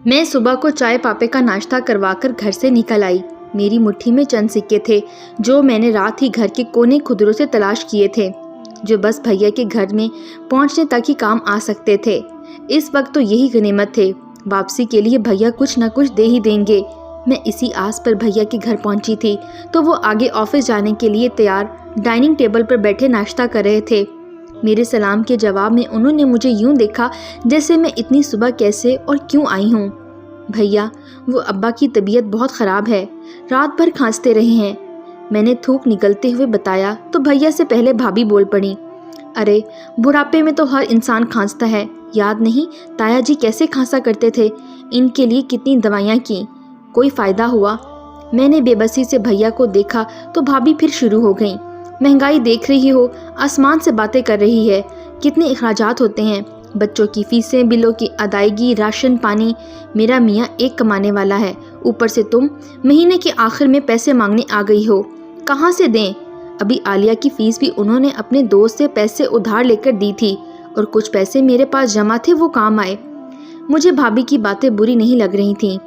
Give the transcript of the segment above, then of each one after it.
میں صبح کو چائے پاپے کا ناشتہ کروا کر گھر سے نکل آئی۔ میری مٹھی میں چند سکے تھے جو میں نے رات ہی گھر کے کونے خدروں سے تلاش کیے تھے، جو بس بھیا کے گھر میں پہنچنے تک ہی کام آ سکتے تھے۔ اس وقت تو یہی غنیمت تھے، واپسی کے لیے بھیا کچھ نہ کچھ دے ہی دیں گے۔ میں اسی آس پر بھیا کے گھر پہنچی تھی تو وہ آگے آفس جانے کے لیے تیار ڈائننگ ٹیبل پر بیٹھے ناشتہ کر رہے تھے۔ میرے سلام کے جواب میں انہوں نے مجھے یوں دیکھا جیسے میں اتنی صبح کیسے اور کیوں آئی ہوں۔ بھیا، وہ ابا کی طبیعت بہت خراب ہے، رات بھر کھانستے رہے ہیں، میں نے تھوک نگلتے ہوئے بتایا تو بھیا سے پہلے بھابھی بول پڑی، ارے بڑھاپے میں تو ہر انسان کھانستا ہے، یاد نہیں تایا جی کیسے کھانسا کرتے تھے، ان کے لیے کتنی دوائیاں کی، کوئی فائدہ ہوا؟ میں نے بے بسی سے بھیا کو دیکھا تو بھابھی پھر شروع ہو گئیں، مہنگائی دیکھ رہی ہو، آسمان سے باتیں کر رہی ہے، کتنے اخراجات ہوتے ہیں، بچوں کی فیسیں، بلوں کی ادائیگی، راشن پانی، میرا میاں ایک کمانے والا ہے، اوپر سے تم مہینے کے آخر میں پیسے مانگنے آ گئی ہو، کہاں سے دیں؟ ابھی عالیہ کی فیس بھی انہوں نے اپنے دوست سے پیسے ادھار لے کر دی تھی، اور کچھ پیسے میرے پاس جمع تھے وہ کام آئے۔ مجھے بھابھی کی باتیں بری نہیں لگ رہی تھیں،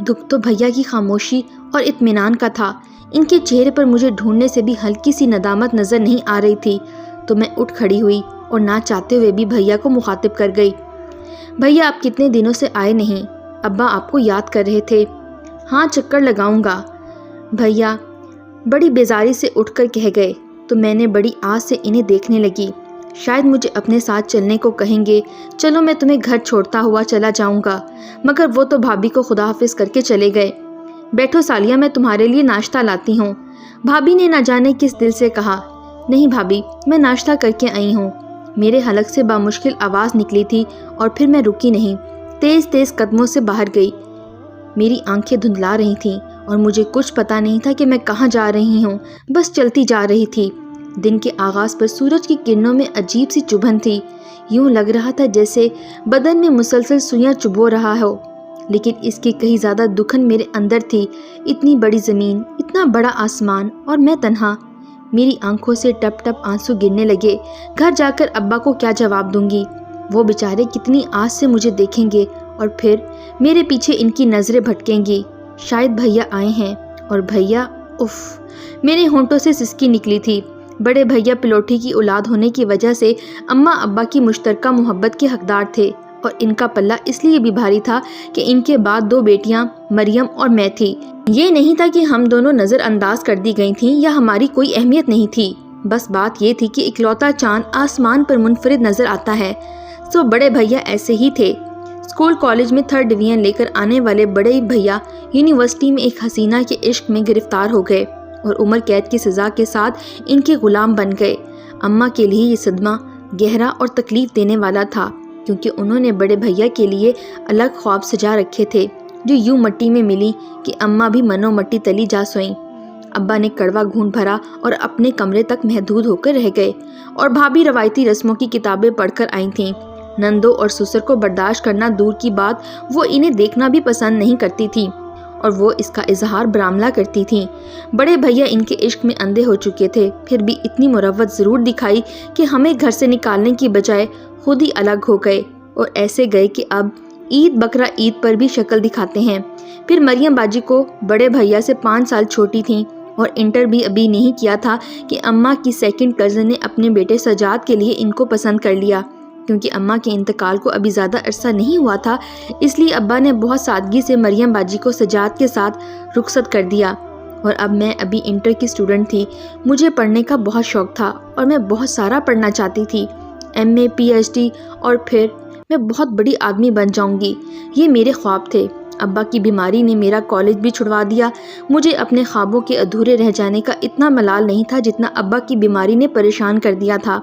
دکھ تو بھیا کی خاموشی اور اطمینان کا تھا۔ ان کے چہرے پر مجھے ڈھونڈنے سے بھی ہلکی سی ندامت نظر نہیں آ رہی تھی، تو میں اٹھ کھڑی ہوئی اور نہ چاہتے ہوئے بھی بھیا کو مخاطب کر گئی، بھیا آپ کتنے دنوں سے آئے نہیں، ابا آپ کو یاد کر رہے تھے۔ ہاں چکر لگاؤں گا، بھیا بڑی بیزاری سے اٹھ کر کہہ گئے، تو میں نے بڑی آس سے انہیں دیکھنے لگی، شاید مجھے اپنے ساتھ چلنے کو کہیں گے، چلو میں تمہیں گھر چھوڑتا ہوا چلا جاؤں گا، مگر وہ تو بھابھی کو خدا حافظ کر کے چلے گئے۔ بیٹھو سالیہ، میں تمہارے لیے ناشتہ لاتی ہوں، بھابھی نے نہ جانے کس دل سے کہا۔ نہیں بھابھی، میں ناشتہ کر کے آئی ہوں، میرے حلق سے بامشکل آواز نکلی تھی اور پھر میں رکی نہیں، تیز تیز قدموں سے باہر گئی۔ میری آنکھیں دھندلا رہی تھیں اور مجھے کچھ پتا نہیں تھا کہ میں کہاں جا رہی ہوں، بس چلتی جا رہی تھی۔ دن کے آغاز پر سورج کی کرنوں میں عجیب سی چبھن تھی، یوں لگ رہا تھا جیسے بدن میں مسلسل سوئیاں چبھو رہا ہو، لیکن اس کی کہیں زیادہ دکھن میرے اندر تھی۔ اتنی بڑی زمین، اتنا بڑا آسمان، اور میں تنہا۔ میری آنکھوں سے ٹپ ٹپ آنسو گرنے لگے۔ گھر جا کر ابا کو کیا جواب دوں گی؟ وہ بیچارے کتنی آس سے مجھے دیکھیں گے، اور پھر میرے پیچھے ان کی نظریں بھٹکیں گی۔ شاید بھیا آئے ہیں، اور بھیا، اف، میرے ہونٹوں سے سسکی نکلی تھی۔ بڑے بھیا پلوٹھی کی اولاد ہونے کی وجہ سے اماں ابا کی مشترکہ محبت کے حقدار تھے، اور ان کا پلہ اس لیے بھی بھاری تھا کہ ان کے بعد دو بیٹیاں مریم اور میں تھی۔ یہ نہیں تھا کہ ہم دونوں نظر انداز کر دی گئی تھیں یا ہماری کوئی اہمیت نہیں تھی، بس بات یہ تھی کہ اکلوتا چاند آسمان پر منفرد نظر آتا ہے، سو بڑے بھیا ایسے ہی تھے۔ اسکول کالج میں 3rd ڈویژن لے کر آنے والے بڑے بھیا یونیورسٹی میں ایک حسینہ کے عشق میں گرفتار ہو گئے اور عمر قید کی سزا کے ساتھ ان کے غلام بن گئے۔ اماں کے لیے یہ صدمہ گہرا اور تکلیف دینے والا تھا، کیونکہ انہوں نے بڑے بھیا کے لیے الگ خواب سجا رکھے تھے جو یوں مٹی میں ملی کہ اماں بھی منو مٹی تلی جا سوئیں۔ ابا نے کڑوا گھونٹ بھرا اور اپنے کمرے تک محدود ہو کر رہ گئے، اور بھابھی روایتی رسموں کی کتابیں پڑھ کر آئی تھیں۔ نندوں اور سسر کو برداشت کرنا دور کی بات، وہ انہیں دیکھنا بھی پسند نہیں کرتی تھی، اور وہ اس کا اظہار برآمدہ کرتی تھیں۔ بڑے بھیا ان کے عشق میں اندھے ہو چکے تھے، پھر بھی اتنی مروت ضرور دکھائی کہ ہمیں گھر سے نکالنے کی بجائے خود ہی الگ ہو گئے، اور ایسے گئے کہ اب عید بقرہ عید پر بھی شکل دکھاتے ہیں۔ پھر مریم باجی کو بڑے بھیا سے 5 سال چھوٹی تھیں، اور انٹر بھی ابھی نہیں کیا تھا کہ اماں کی 2nd کزن نے اپنے بیٹے سجاد کے لیے ان کو پسند کر لیا۔ کیونکہ اماں کے انتقال کو ابھی زیادہ عرصہ نہیں ہوا تھا، اس لیے ابا نے بہت سادگی سے مریم باجی کو سجاد کے ساتھ رخصت کر دیا، اور اب میں ابھی انٹر کی اسٹوڈنٹ تھی۔ مجھے پڑھنے کا بہت شوق تھا، اور میں بہت سارا پڑھنا چاہتی تھی، MA PhD، اور پھر میں بہت بڑی آدمی بن جاؤں گی، یہ میرے خواب تھے۔ ابا کی بیماری نے میرا کالج بھی چھڑوا دیا۔ مجھے اپنے خوابوں کے ادھورے رہ جانے کا اتنا ملال نہیں تھا جتنا ابا کی بیماری نے پریشان کر دیا تھا۔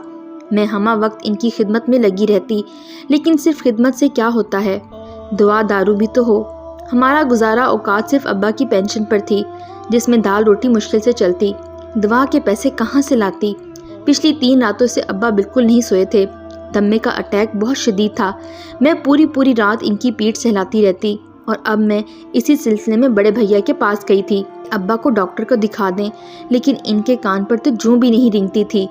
میں ہمہ وقت ان کی خدمت میں لگی رہتی، لیکن صرف خدمت سے کیا ہوتا ہے، دعا دارو بھی تو ہو۔ ہمارا گزارا اوقات صرف ابا کی پینشن پر تھی، جس میں دال روٹی مشکل سے چلتی، دوا کے پیسے کہاں سے لاتی۔ پچھلی 3 راتوں سے ابا بالکل نہیں سوئے تھے، دمے کا اٹیک بہت شدید تھا۔ میں پوری رات ان کی پیٹھ سہلاتی رہتی، اور اب میں اسی سلسلے میں بڑے بھیا کے پاس گئی تھی، ابا کو ڈاکٹر کو دکھا دیں، لیکن ان کے کان پر تو جوں بھی نہیں رینگتی تھی۔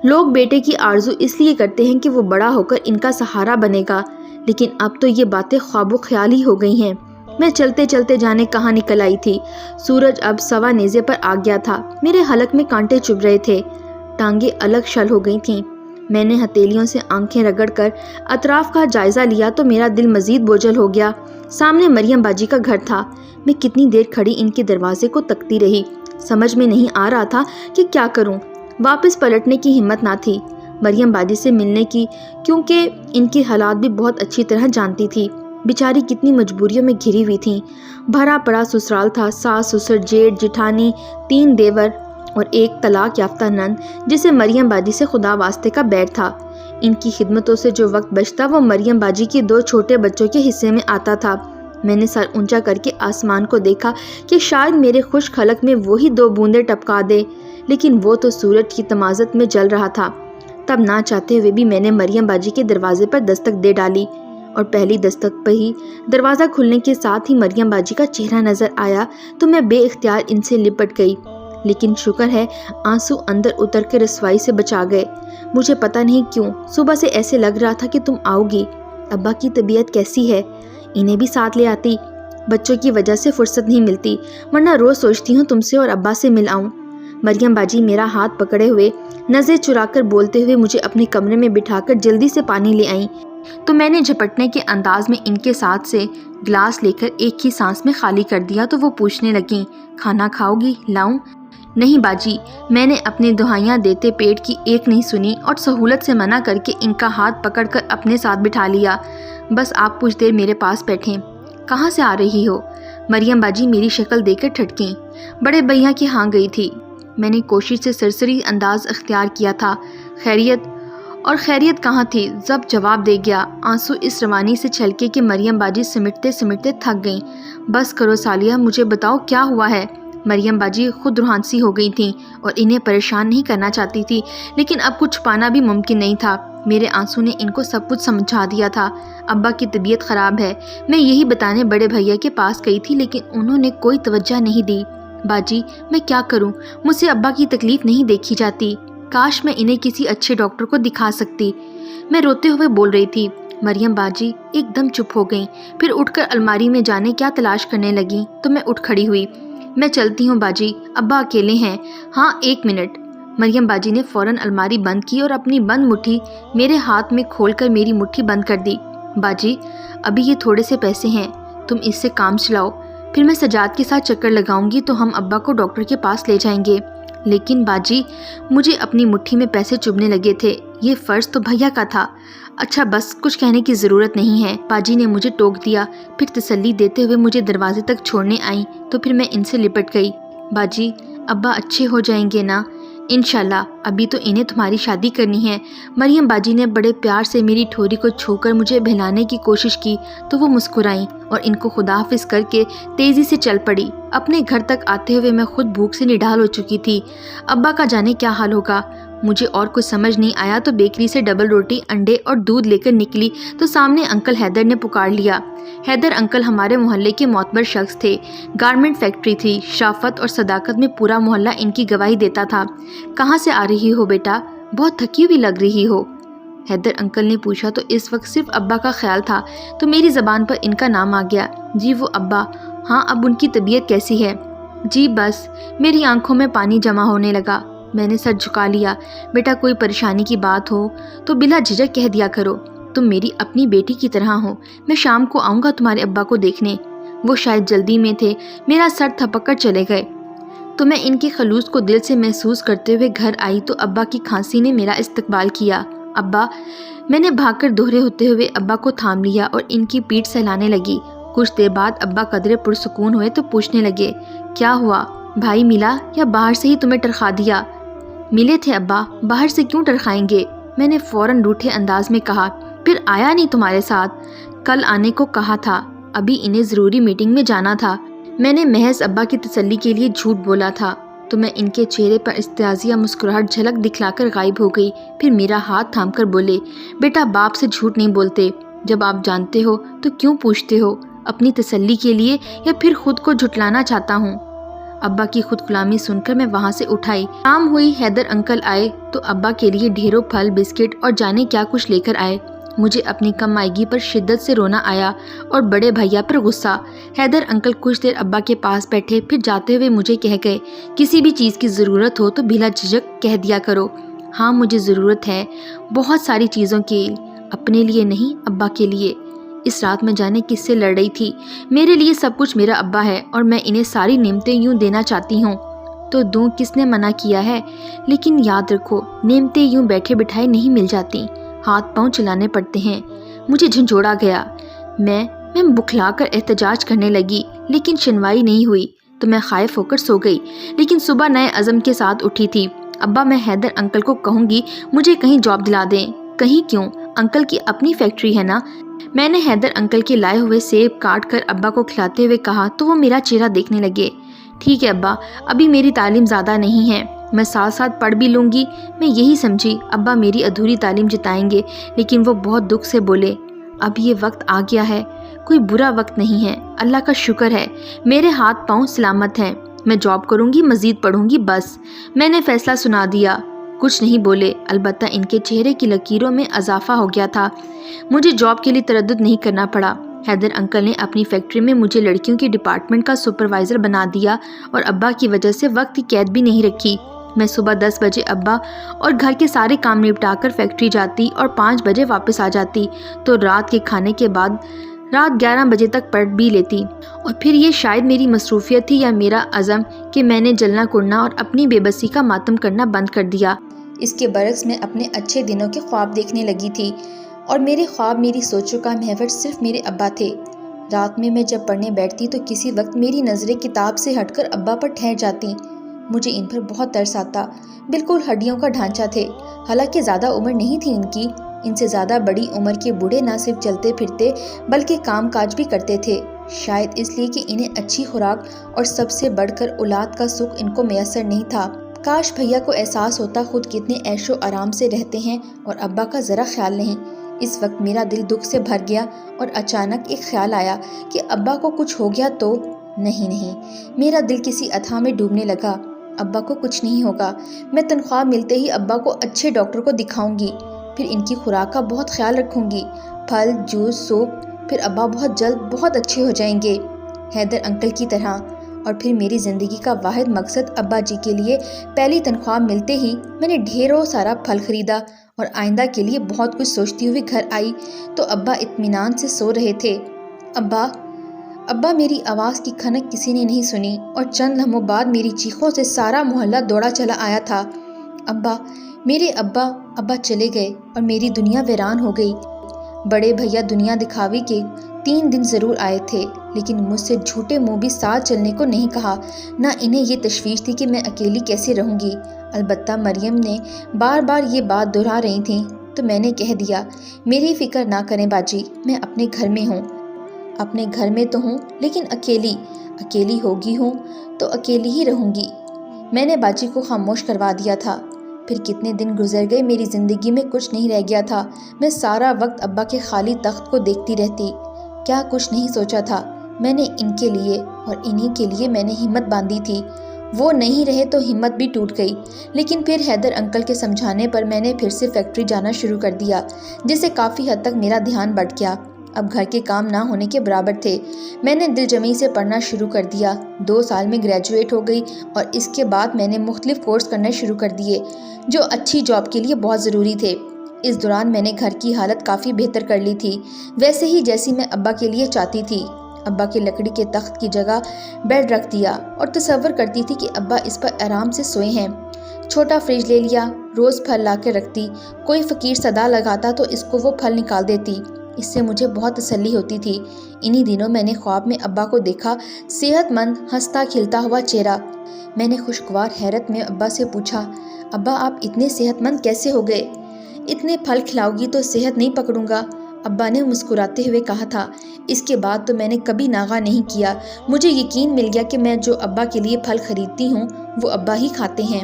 لوگ بیٹے کی آرزو اس لیے کرتے ہیں کہ وہ بڑا ہو کر ان کا سہارا بنے گا، لیکن اب تو یہ باتیں خواب و خیال ہی ہو گئی ہیں۔ میں چلتے چلتے جانے کہاں نکل آئی تھی۔ سورج اب سوا نیزے پر آ گیا تھا۔ میرے حلق میں کانٹے چبھ رہے تھے، ٹانگیں الگ شل ہو گئی تھیں۔ میں نے ہتھیلیوں سے آنکھیں رگڑ کر اطراف کا جائزہ لیا تو میرا دل مزید بوجھل ہو گیا۔ سامنے مریم باجی کا گھر تھا۔ میں کتنی دیر کھڑی ان کے دروازے کو تکتی رہی، سمجھ میں نہیں آ رہا تھا کہ کیا کروں۔ واپس پلٹنے کی ہمت نہ تھی مریم باجی سے ملنے کی، کیونکہ ان کی حالات بھی بہت اچھی طرح جانتی تھی۔ بیچاری کتنی مجبوریوں میں گھری ہوئی تھیں۔ بھرا پڑا سسرال تھا، ساس سسر جیٹھ جٹھانی 3 دیور اور ایک طلاق یافتہ نند جسے مریم باجی سے خدا واسطے کا بیر تھا۔ ان کی خدمتوں سے جو وقت بچتا وہ مریم باجی کے 2 چھوٹے بچوں کے حصے میں آتا تھا۔ میں نے سر اونچا کر کے آسمان کو دیکھا کہ شاید میرے خشک حلق میں وہی 2 بوندیں ٹپکا دے، لیکن وہ تو سورج کی تمازت میں جل رہا تھا۔ تب نہ چاہتے ہوئے بھی میں نے مریم باجی کے دروازے پر دستک دے ڈالی، اور پہلی دستک پہ ہی دروازہ کھلنے کے ساتھ ہی مریم باجی کا چہرہ نظر آیا تو میں بے اختیار ان سے لپٹ گئی، لیکن شکر ہے آنسو اندر اتر کے رسوائی سے بچا گئے۔ مجھے پتہ نہیں کیوں صبح سے ایسے لگ رہا تھا کہ تم آؤ گی۔ ابا کی طبیعت کیسی ہے؟ انہیں بھی ساتھ لے آتی، بچوں کی وجہ سے فرصت نہیں ملتی، ورنہ روز سوچتی ہوں تم سے اور ابا سے مل آؤں۔ مریم باجی میرا ہاتھ پکڑے ہوئے نظریں چرا کر بولتے ہوئے مجھے اپنے کمرے میں بٹھا کر جلدی سے پانی لے آئیں، تو میں نے جھپٹنے کے انداز میں ان کے ساتھ سے گلاس لے کر ایک ہی سانس میں خالی کر دیا تو وہ پوچھنے لگیں، کھانا کھاؤ گی؟ لاؤں؟ نہیں باجی، میں نے اپنی دہائیاں دیتے پیٹ کی ایک نہیں سنی اور سہولت سے منع کر کے ان کا ہاتھ پکڑ کر اپنے ساتھ بٹھا لیا۔ بس آپ کچھ دیر میرے پاس بیٹھیں۔ کہاں سے آ رہی ہو؟ مریم باجی میری شکل دیکھ کر ٹھٹکیں۔ بڑے بھیا کے ہاں گئی تھی۔ میں نے کوشش سے سرسری انداز اختیار کیا تھا۔ خیریت؟ اور خیریت کہاں تھی، ضبط جواب دے گیا۔ آنسو اس روانی سے چھلکے کہ مریم باجی سمٹتے سمٹتے تھک گئیں۔ بس کرو سالیہ، مجھے بتاؤ کیا ہوا ہے۔ مریم باجی خود روحان سی ہو گئی تھیں اور انہیں پریشان نہیں کرنا چاہتی تھی، لیکن اب کچھ چھپانا بھی ممکن نہیں تھا۔ میرے آنسو نے ان کو سب کچھ سمجھا دیا تھا۔ ابا کی طبیعت خراب ہے، میں یہی بتانے بڑے بھیا کے پاس گئی تھی، لیکن انہوں نے کوئی توجہ نہیں دی۔ باجی میں کیا کروں، مجھ سے ابا کی تکلیف نہیں دیکھی جاتی، کاش میں انہیں کسی اچھے ڈاکٹر کو دکھا سکتی، میں روتے ہوئے بول رہی تھی۔ مریم باجی ایک دم چپ ہو گئیں، پھر اٹھ کر الماری میں جانے کیا تلاش کرنے لگیں تو میں اٹھ کھڑی ہوئی۔ میں چلتی ہوں باجی، ابا اکیلے ہیں؟ ہاں 1 منٹ۔ مریم باجی نے فوراً الماری بند کی اور اپنی بند مٹھی میرے ہاتھ میں کھول کر میری مٹھی بند کر دی۔ باجی ابھی یہ تھوڑے سے پیسے ہیں، تم اس سے کام چلاؤ، پھر میں سجاد کے ساتھ چکر لگاؤں گی تو ہم ابا کو ڈاکٹر کے پاس لے جائیں گے۔ لیکن باجی، مجھے اپنی مٹھی میں پیسے چبھنے لگے تھے، یہ فرض تو بھیا کا تھا۔ اچھا بس کچھ کہنے کی ضرورت نہیں ہے، باجی نے مجھے ٹوک دیا، پھر تسلی دیتے ہوئے مجھے دروازے تک چھوڑنے آئیں تو پھر میں ان سے لپٹ گئی۔ باجی ابا اچھے ہو جائیں گے نا؟ انشاءاللہ، ابھی تو انہیں تمہاری شادی کرنی ہے۔ مریم باجی نے بڑے پیار سے میری ٹھوری کو چھو کر مجھے بہلانے کی کوشش کی تو وہ مسکرائیں اور ان کو خدا حافظ کر کے تیزی سے چل پڑی۔ اپنے گھر تک آتے ہوئے میں خود بھوک سے نڈھال ہو چکی تھی۔ ابا کا جانے کیا حال ہوگا، مجھے اور کچھ سمجھ نہیں آیا تو بیکری سے ڈبل روٹی، انڈے اور دودھ لے کر نکلی تو سامنے انکل حیدر نے پکار لیا۔ حیدر انکل ہمارے محلے کے معتبر شخص تھے، گارمنٹ فیکٹری تھی، شرافت اور صداقت میں پورا محلہ ان کی گواہی دیتا تھا۔ کہاں سے آ رہی ہو بیٹا، بہت تھکی ہوئی لگ رہی ہو؟ حیدر انکل نے پوچھا تو اس وقت صرف ابا کا خیال تھا تو میری زبان پر ان کا نام آ گیا۔ جی وہ ابا، ہاں اب ان کی طبیعت کیسی ہے؟ جی بس، میری آنکھوں میں پانی جمع ہونے لگا، میں نے سر جھکا لیا۔ بیٹا کوئی پریشانی کی بات ہو تو بلا جھجک کہہ دیا کرو، تم میری اپنی بیٹی کی طرح ہو۔ میں شام کو آؤں گا تمہارے ابا کو دیکھنے، وہ شاید جلدی میں تھے، میرا سر تھپک کر چلے گئے تو میں ان کے خلوص کو دل سے محسوس کرتے ہوئے گھر آئی تو ابا کی کھانسی نے میرا استقبال کیا۔ ابا، میں نے بھاگ کر دوہرے ہوتے ہوئے ابا کو تھام لیا اور ان کی پیٹھ سہلانے لگی۔ کچھ دیر بعد ابا قدرے پرسکون ہوئے تو پوچھنے لگے، کیا ہوا، بھائی ملا یا باہر سے ہی تمہیں ٹرخا دیا؟ ملے تھے ابا، باہر سے کیوں ٹرخائیں گے؟ میں نے فوراً روٹھے انداز میں کہا۔ پھر آیا نہیں تمہارے ساتھ؟ کل آنے کو کہا تھا، ابھی انہیں ضروری میٹنگ میں جانا تھا۔ میں نے محض ابا کی تسلی کے لیے جھوٹ بولا تھا تو میں ان کے چہرے پر استعزائیہ مسکراہٹ جھلک دکھلا کر غائب ہو گئی۔ پھر میرا ہاتھ تھام کر بولے، بیٹا باپ سے جھوٹ نہیں بولتے، جب آپ جانتے ہو تو کیوں پوچھتے ہو؟ اپنی تسلی کے لیے یا پھر خود کو جھٹلانا چاہتا ہوں؟ ابا کی خود غلامی سن کر میں وہاں سے اٹھائی۔ شام ہوئی، حیدر انکل آئے تو ابا کے لیے ڈھیروں پھل، بسکٹ اور جانے کیا کچھ لے کر آئے۔ مجھے اپنی کم آئیگی پر شدت سے رونا آیا اور بڑے بھیا پر غصہ۔ حیدر انکل کچھ دیر ابا کے پاس بیٹھے، پھر جاتے ہوئے مجھے کہہ گئے، کسی بھی چیز کی ضرورت ہو تو بلا جھجک کہہ دیا کرو۔ ہاں مجھے ضرورت ہے بہت ساری چیزوں کی، اپنے لیے نہیں، ابا کے لیے۔ اس رات میں جانے کس سے لڑ رہی تھی۔ میرے لیے سب کچھ میرا ابا ہے اور میں انہیں ساری نعمتیں یوں دینا چاہتی ہوں تو دوں، کس نے منع کیا ہے؟ لیکن یاد رکھو، نعمتیں یوں بیٹھے بٹھائے نہیں مل جاتی، ہاتھ پاؤں چلانے پڑتے ہیں۔ مجھے جھنجھوڑا گیا۔ میں بکھلا کر احتجاج کرنے لگی، لیکن سنوائی نہیں ہوئی تو میں خائف ہو کر سو گئی۔ لیکن صبح نئے عزم کے ساتھ اٹھی تھی۔ ابا میں حیدر انکل کو کہوں گی مجھے کہیں جاب دلا دیں۔ کہیں کیوں، انکل کی اپنی فیکٹری ہے نا۔ میں نے حیدر انکل کے لائے ہوئے سیب کاٹ کر ابا کو کھلاتے ہوئے کہا تو وہ میرا چہرہ دیکھنے لگے۔ ٹھیک ہے ابا، ابھی میری تعلیم زیادہ نہیں ہے، میں ساتھ ساتھ پڑھ بھی لوں گی۔ میں یہی سمجھی ابا میری ادھوری تعلیم جتائیں گے، لیکن وہ بہت دکھ سے بولے، اب یہ وقت آ گیا ہے، کوئی برا وقت نہیں ہے، اللہ کا شکر ہے میرے ہاتھ پاؤں سلامت ہیں، میں جاب کروں گی، مزید پڑھوں گی، بس۔ میں نے فیصلہ سنا دیا۔ کچھ نہیں بولے، البتہ ان کے چہرے کی لکیروں میں اضافہ ہو گیا تھا۔ مجھے جاب کے لیے تردد نہیں کرنا پڑا۔ حیدر انکل نے اپنی فیکٹری میں مجھے لڑکیوں کے ڈپارٹمنٹ کا سپروائزر بنا دیا اور ابا کی وجہ سے وقت کی قید بھی نہیں رکھی۔ میں صبح 10 بجے ابا اور گھر کے سارے کام نپٹا کر فیکٹری جاتی اور 5 بجے واپس آ جاتی تو رات کے کھانے کے بعد رات 11 بجے تک پڑھ بھی لیتی۔ اور پھر یہ شاید میری مصروفیت تھی یا میرا عزم کہ میں نے جلنا کڑنا اور اپنی بے بسی کا ماتم کرنا بند کر دیا۔ اس کے برعکس میں اپنے اچھے دنوں کے خواب دیکھنے لگی تھی اور میرے خواب، میری سوچوں کا محور صرف میرے ابا تھے۔ رات میں جب پڑھنے بیٹھتی تو کسی وقت میری نظریں کتاب سے ہٹ کر ابا پر ٹھہر جاتی۔ مجھے ان پر بہت ترس آتا، بالکل ہڈیوں کا ڈھانچہ تھے، حالانکہ زیادہ عمر نہیں تھی ان کی۔ ان سے زیادہ بڑی عمر کے بوڑھے نہ صرف چلتے پھرتے بلکہ کام کاج بھی کرتے تھے، شاید اس لیے کہ انہیں اچھی خوراک اور سب سے بڑھ کر اولاد کا سکھ ان کو میسر نہیں تھا۔ کاش بھیا کو احساس ہوتا خود کتنے عیش و آرام سے رہتے ہیں اور ابا کا ذرا خیال نہیں۔ اس وقت میرا دل دکھ سے بھر گیا اور اچانک ایک خیال آیا کہ ابا کو کچھ ہو گیا تو نہیں، میرا دل کسی اتھاہ میں ڈوبنے لگا۔ ابا کو کچھ نہیں ہوگا، میں تنخواہ ملتے ہی ابا کو اچھے ڈاکٹر کو دکھاؤں گی، پھر ان کی خوراک کا بہت خیال رکھوں گی، پھل، جوس، سوپ، پھر ابا بہت جلد بہت اچھے ہو جائیں گے، حیدر انکل کی طرح۔ اور پھر میری زندگی کا واحد مقصد ابا جی کے لیے پہلی تنخواہ ملتے ہی میں نے ڈھیروں سارا پھل خریدا اور آئندہ کے لیے بہت کچھ سوچتی ہوئی گھر آئی تو ابا اطمینان سے سو رہے تھے۔ ابا میری آواز کی کھنک کسی نے نہیں سنی اور چند لمحوں بعد میری چیخوں سے سارا محلہ دوڑا چلا آیا تھا۔ ابا، میرے ابا چلے گئے اور میری دنیا ویران ہو گئی۔ بڑے بھیا دنیا دکھاوی کے 3 دن ضرور آئے تھے، لیکن مجھ سے جھوٹے منہ بھی ساتھ چلنے کو نہیں کہا، نہ انہیں یہ تشویش تھی کہ میں اکیلی کیسے رہوں گی۔ البتہ مریم نے بار بار یہ بات دہرا رہی تھیں تو میں نے کہہ دیا، میری فکر نہ کریں باجی، میں اپنے گھر میں ہوں۔ اپنے گھر میں تو ہوں، لیکن اکیلی ہوگی ہوں تو اکیلی ہی رہوں گی۔ میں نے باجی کو خاموش کروا دیا تھا۔ پھر کتنے دن گزر گئے، میری زندگی میں کچھ نہیں رہ گیا تھا۔ میں سارا وقت ابا کے خالی تخت کو دیکھتی رہتی۔ کیا کچھ نہیں سوچا تھا میں نے ان کے لیے، اور انہی کے لیے میں نے ہمت باندھی تھی۔ وہ نہیں رہے تو ہمت بھی ٹوٹ گئی، لیکن پھر حیدر انکل کے سمجھانے پر میں نے پھر سے فیکٹری جانا شروع کر دیا، جس سے کافی حد تک میرا دھیان بٹ گیا۔ اب گھر کے کام نہ ہونے کے برابر تھے۔ میں نے دل جمی سے پڑھنا شروع کر دیا۔ 2 سال میں گریجویٹ ہو گئی اور اس کے بعد میں نے مختلف کورس کرنے شروع کر دیے جو اچھی جاب کے لیے بہت ضروری تھے۔ اس دوران میں نے گھر کی حالت کافی بہتر کر لی تھی، ویسے ہی جیسی میں ابا کے لیے چاہتی تھی۔ ابا کے لکڑی کے تخت کی جگہ بیڈ رکھ دیا اور تصور کرتی تھی کہ ابا اس پر آرام سے سوئے ہیں۔ چھوٹا فریج لے لیا، روز پھل لا کے رکھتی، کوئی فقیر صدا لگاتا تو اس کو وہ پھل نکال دیتی، اس سے مجھے بہت تسلی ہوتی تھی۔ انہی دنوں میں نے خواب میں ابا کو دیکھا، صحت مند، ہنستا کھلتا ہوا چہرہ۔ میں نے خوشگوار حیرت میں ابا سے پوچھا، ابا آپ اتنے صحت مند کیسے ہو گئے؟ اتنے پھل کھلاؤ گی تو صحت نہیں پکڑوں گا، ابا نے مسکراتے ہوئے کہا تھا۔ اس کے بعد تو میں نے کبھی ناغہ نہیں کیا۔ مجھے یقین مل گیا کہ میں جو ابا کے لیے پھل خریدتی ہوں وہ ابا ہی کھاتے ہیں۔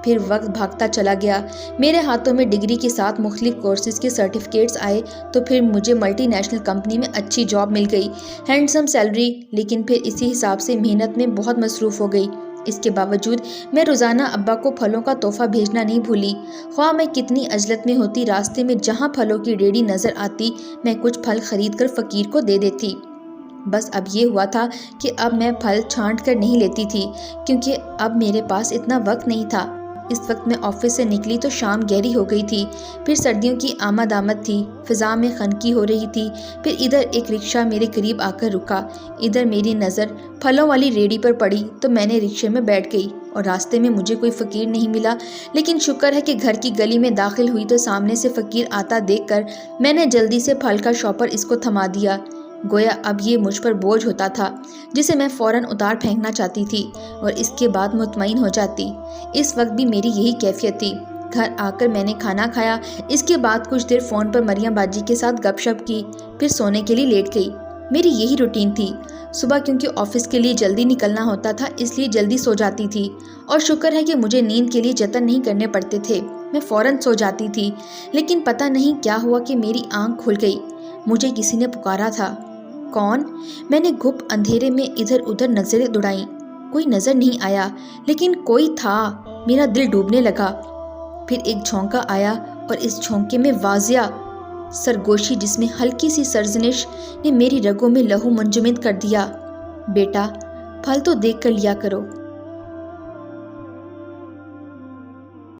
پھر وقت بھاگتا چلا گیا، میرے ہاتھوں میں ڈگری کے ساتھ مختلف کورسز کے سرٹیفکیٹس آئے تو پھر مجھے ملٹی نیشنل کمپنی میں اچھی جاب مل گئی، ہینڈسم سیلری، لیکن پھر اسی حساب سے محنت میں بہت مصروف ہو گئی۔ اس کے باوجود میں روزانہ ابا کو پھلوں کا تحفہ بھیجنا نہیں بھولی۔ خواہ میں کتنی عجلت میں ہوتی، راستے میں جہاں پھلوں کی ریڑھی نظر آتی میں کچھ پھل خرید کر فقیر کو دے دیتی۔ بس اب یہ ہوا تھا کہ اب میں پھل چھانٹ کر نہیں لیتی تھی، کیونکہ اب میرے پاس اتنا وقت نہیں تھا۔ اس وقت میں آفس سے نکلی تو شام گہری ہو گئی تھی، پھر سردیوں کی آمد تھی، فضا میں خنکی ہو رہی تھی۔ پھر ادھر ایک رکشہ میرے قریب آ کر رکا، ادھر میری نظر پھلوں والی ریڑھی پر پڑی تو میں نے رکشے میں بیٹھ گئی، اور راستے میں مجھے کوئی فقیر نہیں ملا، لیکن شکر ہے کہ گھر کی گلی میں داخل ہوئی تو سامنے سے فقیر آتا دیکھ کر میں نے جلدی سے پھل کا شاپر اس کو تھما دیا، گویا اب یہ مجھ پر بوجھ ہوتا تھا جسے میں فوراً اتار پھینکنا چاہتی تھی اور اس کے بعد مطمئن ہو جاتی۔ اس وقت بھی میری یہی کیفیت تھی۔ گھر آ کر میں نے کھانا کھایا، اس کے بعد کچھ دیر فون پر مریم باجی کے ساتھ گپ شپ کی، پھر سونے کے لیے لیٹ گئی۔ میری یہی روٹین تھی، صبح کیونکہ آفس کے لیے جلدی نکلنا ہوتا تھا اس لیے جلدی سو جاتی تھی، اور شکر ہے کہ مجھے نیند کے لیے جتن نہیں کرنے پڑتے تھے، میں فوراً سو جاتی تھی۔ لیکن پتہ نہیں کیا ہوا کہ میری آنکھ کھل گئی، مجھے کسی نے پکارا تھا۔ کون؟ میں نے گھپ اندھیرے میں ادھر ادھر نظریں دوڑائیں، کوئی نظر نہیں آیا، لیکن کوئی تھا۔ میرا دل ڈوبنے لگا۔ پھر ایک جھونکا آیا اور اس جھونکے میں واضح سرگوشی جس میں ہلکی سی سرزنش نے میری رگوں میں لہو منجمد کر دیا۔ بیٹا، پھل تو دیکھ کر لیا کرو۔